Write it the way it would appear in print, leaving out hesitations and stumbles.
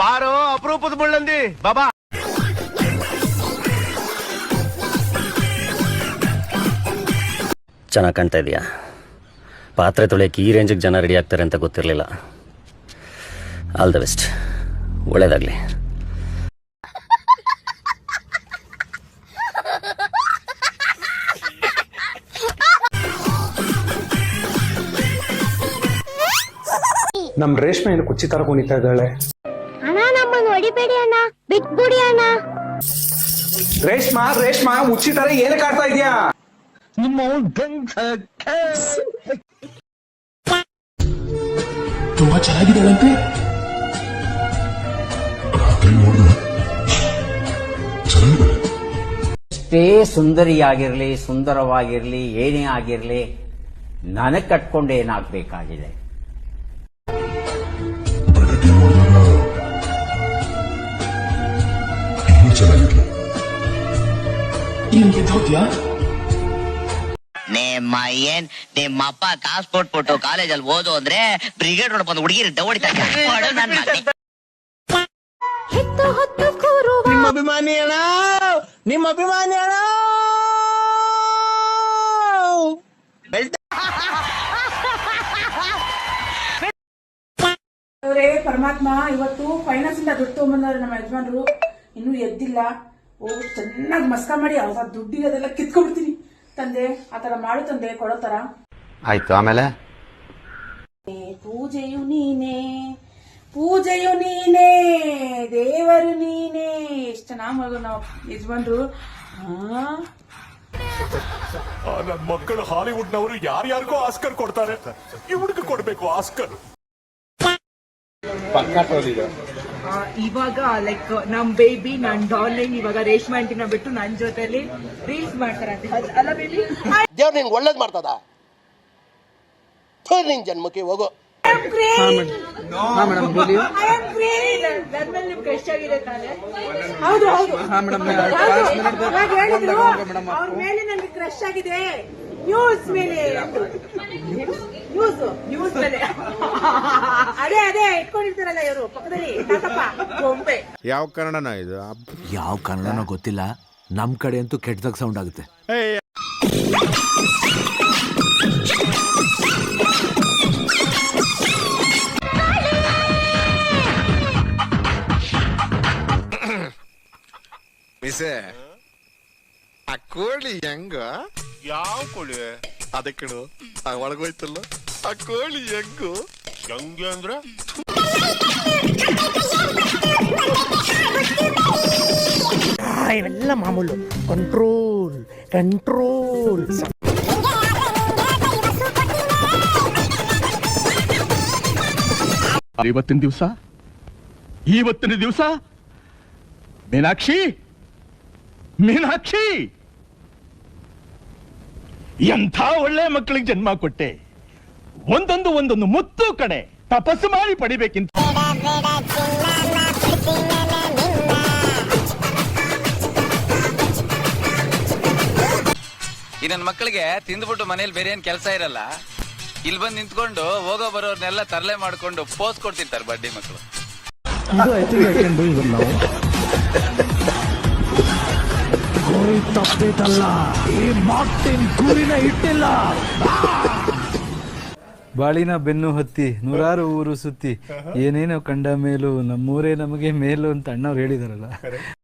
ಬಾರೋ ಅಪರೂಪದ ಮುಳ್ಳಂದಿ ಬಾಬಾ. ಚೆನ್ನಾಗಿ ಕಾಣ್ತಾ ಇದೆಯಾ? ಪಾತ್ರೆ ತೊಳೆಯಕ್ಕೆ ಈ ರೇಂಜಿಗೆ ಜನ ರೆಡಿ ಆಗ್ತಾರೆ ಅಂತ ಗೊತ್ತಿರಲಿಲ್ಲ. ಆಲ್ ದ ಬೆಸ್ಟ್, ಒಳ್ಳೇದಾಗಲಿ. ನಮ್ ರೇಷ್ಮೆ ಏನು ಕುಚ್ಚಿ ತರ ಕುಣಿತಾ ಇದ್ದಾಳೆ. ಅಣ್ಣ ನಮ್ಮನ್ನು ಹೊಡಿಬೇಡಿ ಅಣ್ಣ, ಬಿಟ್ಬಿಡಿ ಅಣ್ಣ. ರೇಷ್ಮಾ ರೇಷ್ಮಾ ಮುಚ್ಚಿ ತರ ಏನು ಕಾಡ್ತಾ ಇದೀಯಾ? ತುಂಬಾ ಚೆನ್ನಾಗಿದ್ದಾಳಂತೆ. ಎಷ್ಟೇ ಸುಂದರಿಯಾಗಿರ್ಲಿ, ಸುಂದರವಾಗಿರ್ಲಿ, ಏನೇ ಆಗಿರ್ಲಿ, ನನಗೆ ಕಟ್ಕೊಂಡು ಏನಾಗಬೇಕಾಗಿದೆ? ನಿಮ್ಮಪ್ಪ ಕಾಸು ಕೊಟ್ಬಿಟ್ಟು ಕಾಲೇಜಲ್ಲಿ ಓದು ಅಂದ್ರೆ ಬ್ರಿಗೇಡ್ ರೋಡ್ ಬಂದು ಹುಡುಗಿರಿ ಹೊಡಿತಾರೆ. ನಿಮ್ಮ ಅಭಿಮಾನಿ ಅಣ್ಣ, ನಿಮ್ಮ ಅಭಿಮಾನಿ ಅಣ್ಣ. ಪರಮಾತ್ಮ ಇವತ್ತು ಫೈನಾನ್ಸ್ ಇಂದ ದುಡ್ಡು ತಗೊಂಡ್ಬಂದವ್ರೆ ನಮ್ಮ ಯಜಮಾನ್ರು, ಇನ್ನೂ ಎದ್ದಿಲ್ಲ. ಚೆನ್ನಾಗಿ ಮಸ್ಕ ಮಾಡಿ ಅವ್ರ ದುಡ್ಡಿರೋದೆಲ್ಲ ಕಿತ್ಕೊಂಡ್ಬಿಡ್ತೀನಿ ತಂದೆ. ಆತರ ಮಾಡು ತಂದೆ, ಕೊಡೋ ತರ. ಆಯ್ತು, ಆಮೇಲೆ ಪೂಜೆಯು ನೀನೇ, ಪೂಜೆಯು ನೀನೇ, ದೇವರು ನೀನೇ. ಎಷ್ಟು ಚೆನ್ನಾಗಿ ನಾವು ಯಜಮಾನ್ರು. ನನ್ನ ಮಕ್ಕಳು ಹಾಲಿವುಡ್ ನವರು ಯಾರ್ಯಾರಿಗೋ ಆಸ್ಕರ್ ಕೊಡ್ತಾರೆ, ಇವ್ರಿಗೆ ಕೊಡ್ಬೇಕು ಆಸ್ಕರ್. ಇವಾಗ ಲೈಕ್ ನಮ್ ಬೇಬಿ, ನನ್ ಡಾರ್ಲಿಂಗ್ ಇವಾಗ ರೇಷ್ಮೆ ಆಂಟಿನ ಬಿಟ್ಟು ನನ್ ಜೊತೆಲಿ ರೀಲ್ಸ್ ಮಾಡ್ತಾರಂತೆ. ಅಲ್ಲ ಬೇಬಿ, ದೇವ್ರು ನಿಂಗೆ ಒಳ್ಳೇದ್ ಮಾಡ್ತದ. ನಿನ್ ಜನ್ಮಕ್ಕೆ ಹೋಗೋ. ಕ್ರಶ್ ಆಗಿದೆ ತಾನೆ? ಹೌದು ಹೌದು, ಅವ್ರ ಮೇಲೆ ನನ್ಗೆ ಕ್ರಶ್ ಆಗಿದೆ. ನ್ಯೂಸ್ ಮೇಲೆ, ನ್ಯೂಸ್ ಮೇಲೆ. ಅದೇ ಅದೇ ಇಟ್ಕೊಂಡಿರ್ತಾರಲ್ಲ ಇವರು ಪಕ್ಕದಲ್ಲಿ ಗೊಂಬೆ. ಯಾವ ಕನ್ನಡನ ಇದು? ಯಾವ ಕನ್ನಡನೋ ಗೊತ್ತಿಲ್ಲ, ನಮ್ ಕಡೆ ಅಂತೂ ಕೆಟ್ಟದಾಗ ಸೌಂಡ್ ಆಗುತ್ತೆ. ಮಿಸೆ, ಆ ಕೋಳಿ ಹೆಂಗ? ಯಾವ ಕೋಳಿ? ಅದಕ್ಕೆ ಒಳಗೋಯ್ತಲ್ಲ ಆ ಕೋಳಿ ಹೆಂಗು? ಹೆಂಗೆ ಅಂದ್ರ ಇವೆಲ್ಲ ಮಾಮೂಲು. Control control. ಇವತ್ತಿನ ದಿವಸ ಮೀನಾಕ್ಷಿ, ಮೀನಾಕ್ಷಿ, ಎಂಥ ಒಳ್ಳೆ ಮಕ್ಕಳಿಗೆ ಜನ್ಮ ಕೊಟ್ಟೆ. ಒಂದೊಂದು ಮುತ್ತು ಕಡೆ ತಪಸ್ಸು ಮಾಡಿ ಪಡಿಬೇಕಿಂತ. ಈ ನನ್ನ ಮಕ್ಕಳಿಗೆ ತಿಂದ್ಬಿಟ್ಟು ಮನೇಲಿ ಬೇರೆ ಏನ್ ಕೆಲಸ ಇರಲ್ಲ, ಇಲ್ಲಿ ಬಂದು ನಿಂತ್ಕೊಂಡು ಹೋಗೋ ಬರೋರ್ನೆಲ್ಲ ತರಲೆ ಮಾಡ್ಕೊಂಡು ಪೋಸ್ ಕೊಡ್ತಿರ್ತಾರೆ ಬಡ್ಡಿ ಮಕ್ಕಳು. ತಪ್ಪೇತಲ್ಲ, ಈ ಮಾರ್ಟಿನ್ ಗುರಿನ ಇಟ್ಟಿಲ್ಲ. ಬಾಳಿನ ಬೆನ್ನು ಹತ್ತಿ ನೂರಾರು ಊರು ಸುತ್ತಿ ಏನೇನೋ ಕಂಡ ಮೇಲೂ ನಮ್ಮೂರೇ ನಮಗೆ ಮೇಲು ಅಂತ ಅಣ್ಣವ್ರು ಹೇಳಿದಾರಲ್ಲ.